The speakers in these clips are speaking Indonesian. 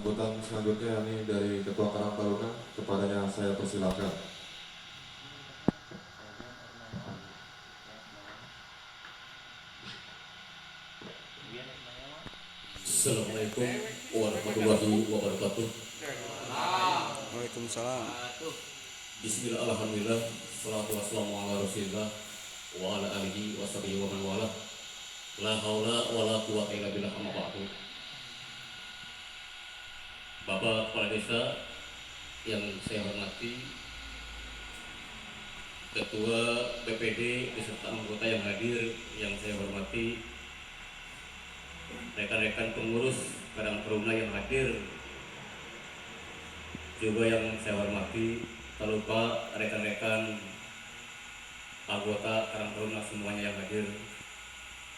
sambutan selanjutnya ini dari Ketua Karang Taruna, kepadanya saya persilakan. Assalamualaikum warahmatullahi wabarakatuh. Waalaikumsalam. Bismillah, alhamdulillah, salatu wassalamu ala rasulillah wa ala alihi wa sahbihi wa man wala. La haula wa la quwata illa billah, amma ba'du. Bapak Kepala Desa yang saya hormati, Ketua BPD beserta anggota yang hadir yang saya hormati, rekan-rekan pengurus Karang Taruna yang hadir juga yang saya hormati, tak lupa rekan-rekan anggota Karang Taruna semuanya yang hadir,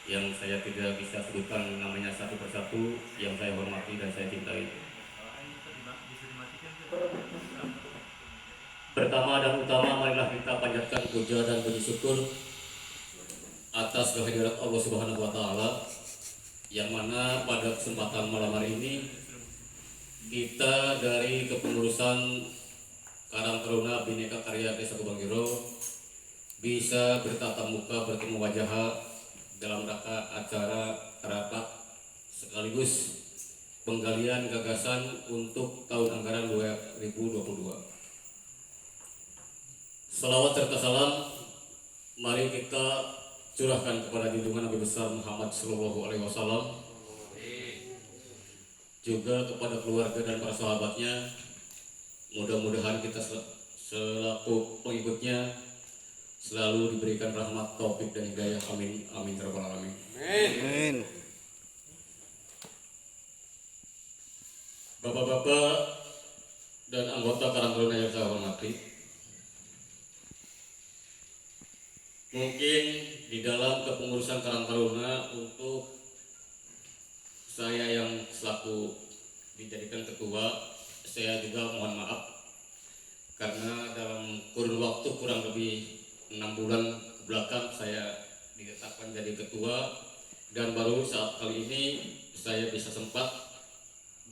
yang saya tidak bisa sebutkan namanya satu persatu, yang saya hormati dan saya cintai. Pertama dan utama, marilah kita panjatkan puja dan puji syukur atas kehadirat Allah Subhanahu wa Ta'ala, yang mana pada kesempatan malam hari ini kita dari kepengurusan Karang Taruna Bhinneka Karya Desa Kubanggiro bisa bertatap muka, bertemu wajah dalam rangka acara rapat sekaligus penggalian gagasan untuk tahun anggaran 2022. Salawat serta salam mari kita curahkan kepada junjungan Nabi besar Muhammad Sallallahu Alaihi Wasallam, juga kepada keluarga dan para sahabatnya. Mudah-mudahan kita selaku pengikutnya selalu diberikan rahmat, taufik dan hidayah. Amin amin ya rabbal alamin. Amin. Bapak-bapak dan anggota Karang Taruna yang saya hormati, mungkin di dalam kepengurusan Karang Taruna untuk saya yang selaku dijadikan ketua, saya juga mohon maaf karena dalam kurun waktu kurang lebih 6 bulan ke belakang saya ditetapkan jadi ketua, dan baru saat kali ini saya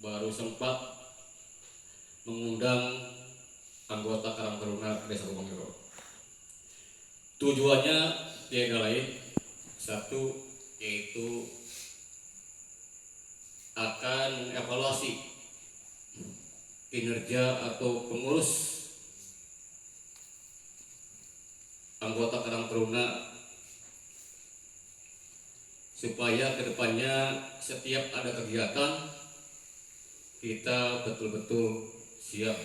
baru sempat mengundang anggota Karang Taruna Desa Kubanggiro. Tujuannya tiada lain, satu, yaitu akan mengevaluasi kinerja atau pengurus anggota Karang Taruna supaya kedepannya setiap ada kegiatan kita betul-betul siap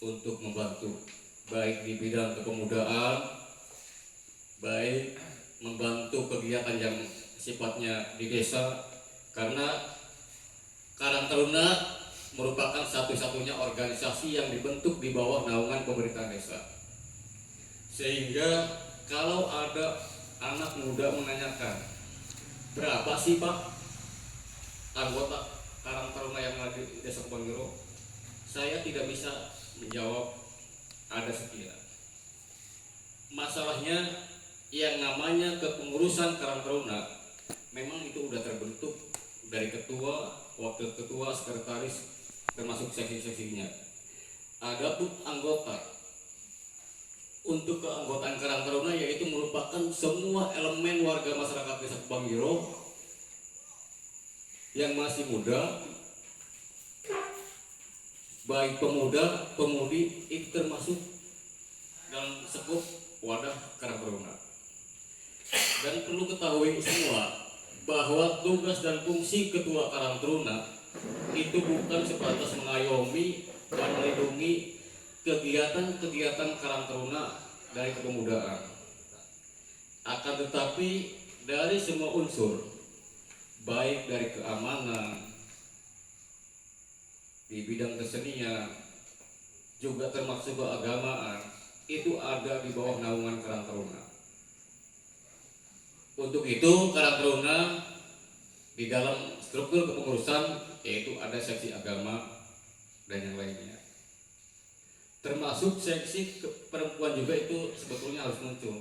untuk membantu, baik di bidang kepemudaan, baik membantu kegiatan yang sifatnya di desa, karena Karang Taruna merupakan satu-satunya organisasi yang dibentuk di bawah naungan pemerintah desa. Sehingga kalau ada anak muda menanyakan, berapa sih Pak anggota Karang Taruna yang ada di Desa Kubanggiro, saya tidak bisa menjawab ada sekian. Masalahnya yang namanya kepengurusan Karang Taruna memang itu udah terbentuk dari ketua, wakil ketua, sekretaris, termasuk seksi-seksinya. Adapun anggota, untuk keanggotaan Karang Taruna yaitu merupakan semua elemen warga masyarakat Desa Kubanggiro yang masih muda, baik pemuda, pemudi, itu termasuk dalam skop wadah Karang Taruna. Dan perlu ketahui semua bahwa tugas dan fungsi ketua Karang Taruna itu bukan sebatas mengayomi dan melindungi kegiatan-kegiatan Karang Taruna dari kepemudaan, akan tetapi dari semua unsur, baik dari keamanan, di bidang kesenian, juga termasuk keagamaan, itu ada di bawah naungan Karang Taruna. Untuk itu Karang Taruna di dalam struktur kepengurusan yaitu ada seksi agama dan yang lainnya, termasuk seksi perempuan juga itu sebetulnya harus muncul.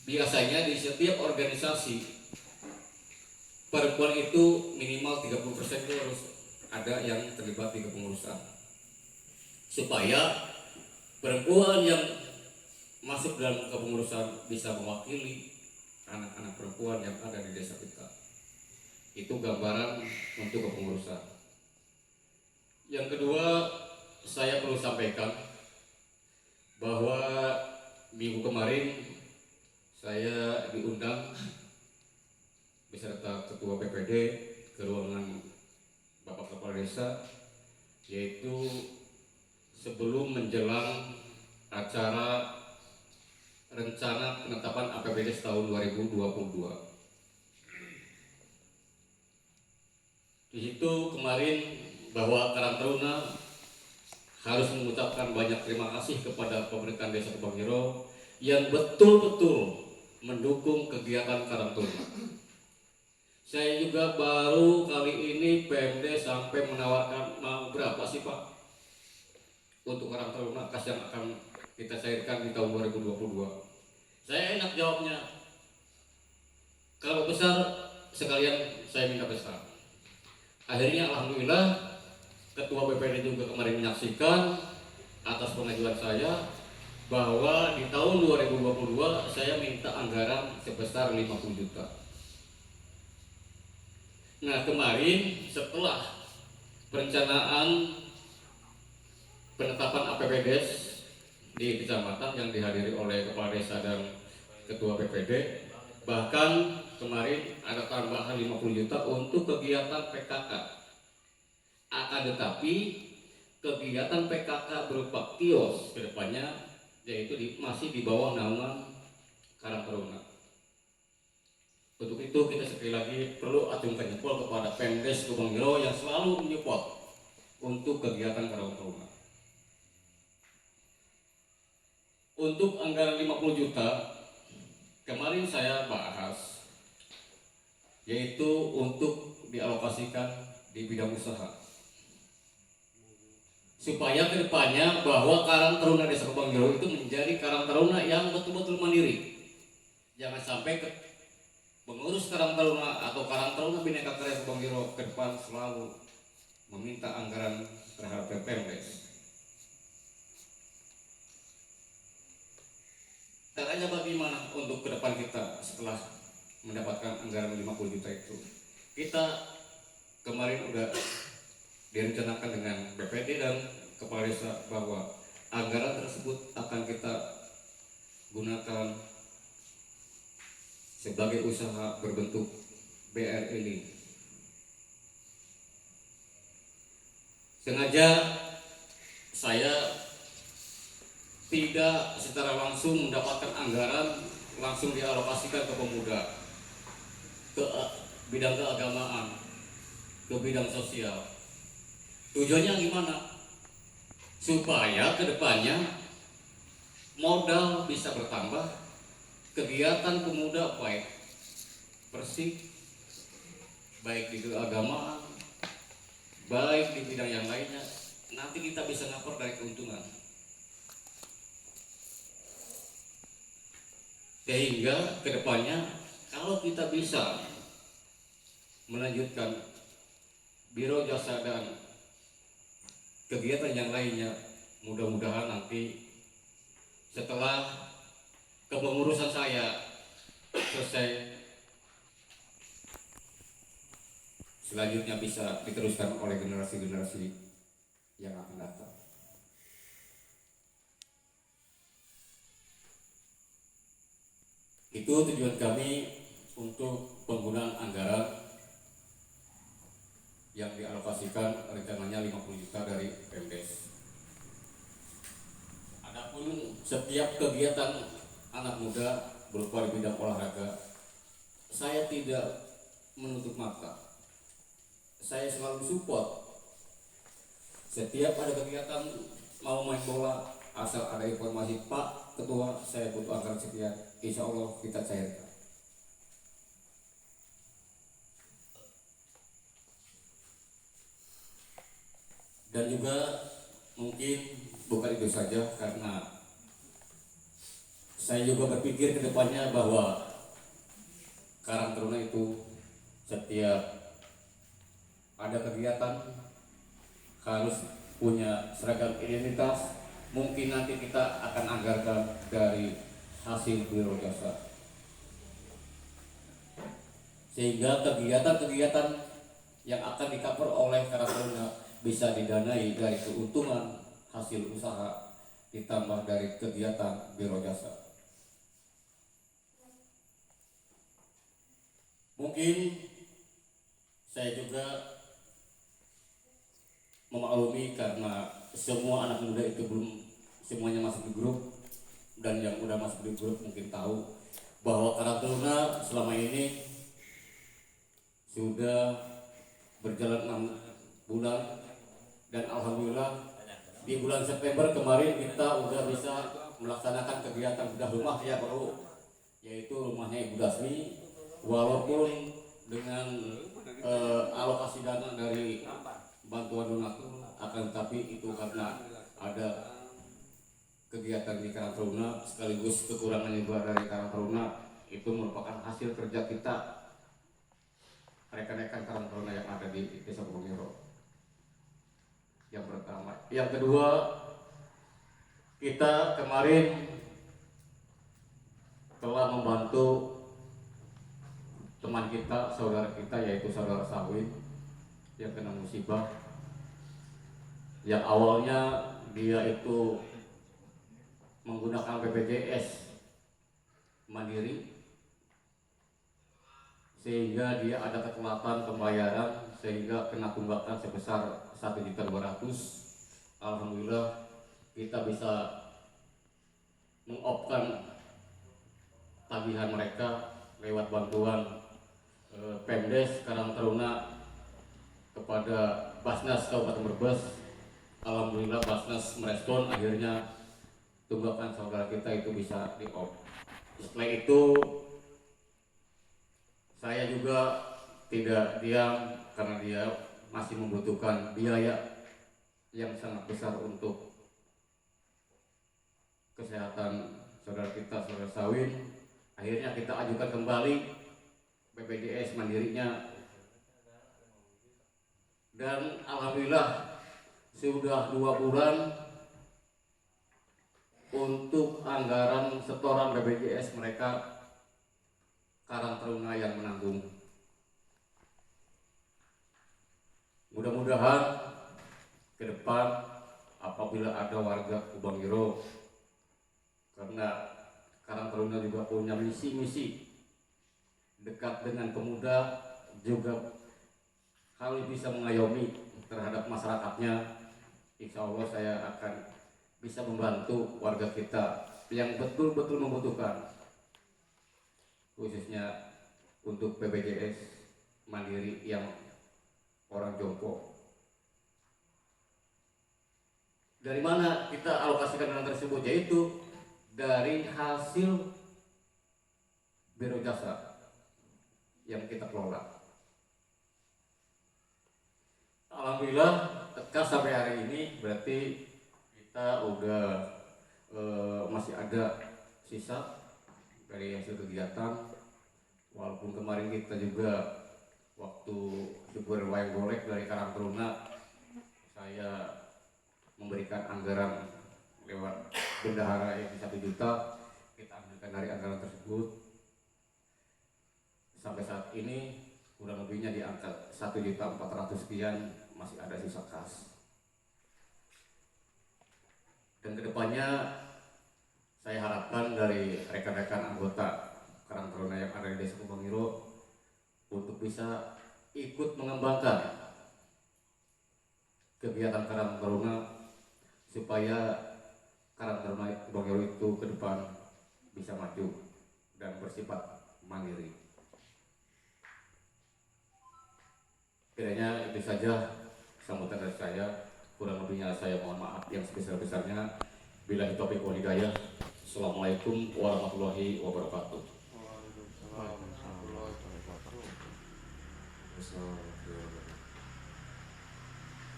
Biasanya di setiap organisasi perempuan itu minimal 30% itu harus ada yang terlibat di kepengurusan, supaya perempuan yang masuk dalam kepengurusan bisa mewakili anak-anak perempuan yang ada di desa kita. Itu gambaran untuk kepengurusan. Yang kedua, saya perlu sampaikan bahwa minggu kemarin saya diundang beserta Ketua PPD ke ruangan Bapak Kepala Desa, yaitu sebelum menjelang acara rencana penetapan APBD tahun 2022. Di situ kemarin bahwa Karang Taruna harus mengucapkan banyak terima kasih kepada pemerintahan Desa Kebangiro yang betul-betul mendukung kegiatan Karang Taruna. Saya juga baru kali ini PMD sampai menawarkan mau berapa sih Pak untuk Karang Taruna kas yang akan kita cairkan di tahun 2022. Saya enak jawabnya, kalau besar sekalian saya minta besar. Akhirnya alhamdulillah Ketua BPD juga kemarin menyaksikan atas pengajuan saya bahwa di tahun 2022 saya minta anggaran sebesar 50 juta. Nah kemarin setelah perencanaan penetapan APBD di kecamatan yang dihadiri oleh Kepala Desa dan Ketua BPD, bahkan kemarin ada tambahan 50 juta untuk kegiatan PKK. Akan tetapi kegiatan PKK berupa kios kedepannya yaitu masih di bawah naungan Karang Taruna. Untuk itu kita sekali lagi perlu acungkan jempol kepada Pemdes Kebangiro yang selalu menyupport untuk kegiatan Karang Taruna. Untuk anggaran 50 juta kemarin saya bahas, yaitu untuk dialokasikan di bidang usaha, supaya kedepannya bahwa Karang Taruna Desa Kebangiro itu menjadi Karang Taruna yang betul-betul mandiri. Jangan sampai pengurus Karang Taruna atau Karang Taruna Bhinneka Karya Kebangiro ke depan selalu meminta anggaran terhadap Pemdes. Caranya bagaimana untuk ke depan kita setelah mendapatkan anggaran 50 juta itu? Kita kemarin udah direncanakan dengan BPD dan Kepala Desa bahwa anggaran tersebut akan kita gunakan sebagai usaha berbentuk BRI. Sengaja saya tidak secara langsung mendapatkan anggaran langsung dialokasikan ke pemuda, ke bidang keagamaan, ke bidang sosial. Tujuannya gimana? Supaya kedepannya modal bisa bertambah, kegiatan pemuda baik Persib, baik di keagamaan, baik di bidang yang lainnya, nanti kita bisa ngapor dari keuntungan. Sehingga kedepannya kalau kita bisa melanjutkan biro jasa dan kegiatan yang lainnya, mudah-mudahan nanti setelah kepengurusan saya selesai, selanjutnya bisa diteruskan oleh generasi-generasi yang akan datang. Itu tujuan kami untuk penggunaan anggaran yang dialokasikan rencananya 50 juta dari Pemdes. Adapun setiap kegiatan anak muda berupa di bidang olahraga, saya tidak menutup mata. Saya selalu support. Setiap ada kegiatan mau main bola, asal ada informasi Pak Ketua saya butuh anggaran sekian, insya Allah kita cairkan. Dan juga mungkin bukan itu saja, karena saya juga berpikir ke depannya bahwa Karang Taruna itu setiap ada kegiatan harus punya seragam identitas. Mungkin nanti kita akan anggarkan dari hasil biro jasa, sehingga kegiatan-kegiatan yang akan di-cover oleh Karang Taruna bisa didanai dari keuntungan hasil usaha ditambah dari kegiatan biro jasa. Mungkin saya juga memaklumi karena semua anak muda itu belum semuanya masuk di grup, dan yang udah masuk di grup mungkin tahu bahwa Karang Taruna selama ini sudah berjalan 6 bulan, dan alhamdulillah di bulan September kemarin kita udah bisa melaksanakan kegiatan bedah rumah ya bro, yaitu rumahnya Ibu Dasmi, walaupun dengan alokasi dana dari bantuan donatur, akan tapi itu karena ada kegiatan di Karang Taruna sekaligus kekurangan juga dari Karang Taruna, itu merupakan hasil kerja kita rekan-rekan Karang Taruna yang ada di Desa Bogiro. Yang pertama, yang kedua, kita kemarin telah membantu teman kita, saudara kita, yaitu saudara Sawin yang kena musibah, yang awalnya dia itu menggunakan BPJS Mandiri, sehingga dia ada ketelatan pembayaran sehingga kena tunggakan sebesar 1.200.000. Alhamdulillah kita bisa mengopkan tagihan mereka lewat bantuan Pemdes Karang Taruna kepada Basnas Kabupaten Brebes. Alhamdulillah Basnas merespon, akhirnya tunggakan saudara kita itu bisa di-op. Setelah itu saya juga tidak diam karena dia masih membutuhkan biaya yang sangat besar untuk kesehatan saudara kita, saudara Sawin. Akhirnya kita ajukan kembali BPJS mandirinya, dan alhamdulillah sudah 2 bulan untuk anggaran setoran BPJS mereka Karang Taruna yang menanggung. Mudah-mudahan ke depan apabila ada warga Kubangiro, karena Karang Taruna juga punya misi-misi dekat dengan pemuda, juga harus bisa mengayomi terhadap masyarakatnya. Insya Allah saya akan bisa membantu warga kita yang betul-betul membutuhkan, khususnya untuk BPJS Mandiri yang orang jompo. Dari mana kita alokasikan dana tersebut? Yaitu dari hasil biro jasa yang kita kelola. Alhamdulillah sampai hari ini berarti kita udah masih ada sisa dari hasil kegiatan. Walaupun kemarin kita juga waktu syukur wayang golek dari Karang Taruna, saya memberikan anggaran lewat bendahara yang 1 juta, kita ambilkan dari anggaran tersebut. Sampai saat ini kurang lebihnya di angka 1.400.000 sekian, masih ada sisa kas. Dan kedepannya saya harapkan dari rekan-rekan anggota Karang Taruna yang ada di Desa Kubangiro untuk bisa ikut mengembangkan kegiatan Karang Taruna supaya Karang Taruna Kubangiro itu ke depan bisa maju dan bersifat mandiri. Kiranya itu saja sambutan dari saya. Kurang lebihnya saya mohon maaf yang sebesar-besarnya. Billahi taufiq wal hidayah. Assalamualaikum warahmatullahi wabarakatuh.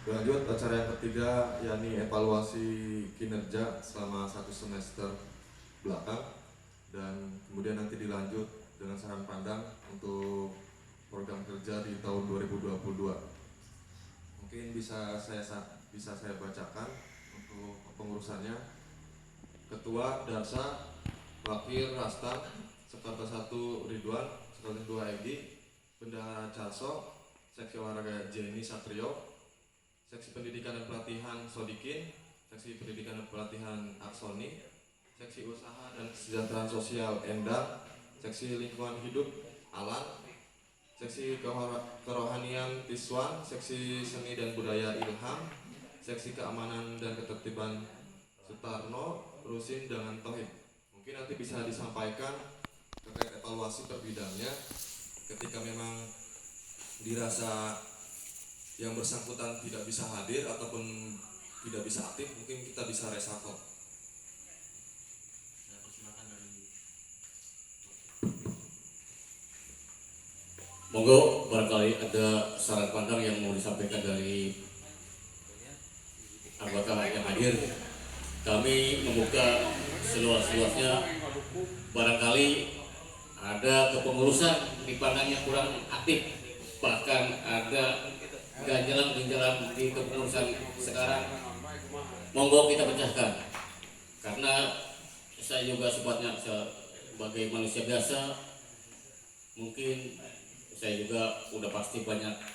Lanjut acara yang ketiga, yakni evaluasi kinerja selama 1 semester belakang, dan kemudian nanti dilanjut dengan saran pandang untuk program kerja di tahun 2022. Mungkin Mungkin bisa saya bacakan untuk pengurusannya. Ketua Darsa Wakil Rasta Sekretaris 1 Ridwan, Sekretaris 2 Egi, Bendahara Carso, Seksi Olahraga Jenny Satrio, Seksi Pendidikan dan Pelatihan Sodikin, Seksi Pendidikan dan Pelatihan Aksoni, Seksi Usaha dan Kesejahteraan Sosial Endang, Seksi Lingkungan Hidup Alan, Seksi Kerohanian Tiswan, Seksi Seni dan Budaya Ilham, Seksi Keamanan dan Ketertiban Sutarno, Rusin dengan Tohid. Mungkin nanti bisa disampaikan terkait evaluasi per bidangnya. Ketika memang dirasa yang bersangkutan tidak bisa hadir ataupun tidak bisa aktif, mungkin kita bisa reshuffle. Saya persilakan dari Monggo, barangkali ada saran pandang yang mau disampaikan dari anggota yang hadir. Kami membuka seluas-luasnya. Barangkali ada kepengurusan di pandangnya kurang aktif, bahkan ada ganjalan-ganjalan di kepengurusan sekarang. Monggo kita pecahkan, karena saya juga sifatnya sebagai manusia biasa. Mungkin saya juga udah pasti banyak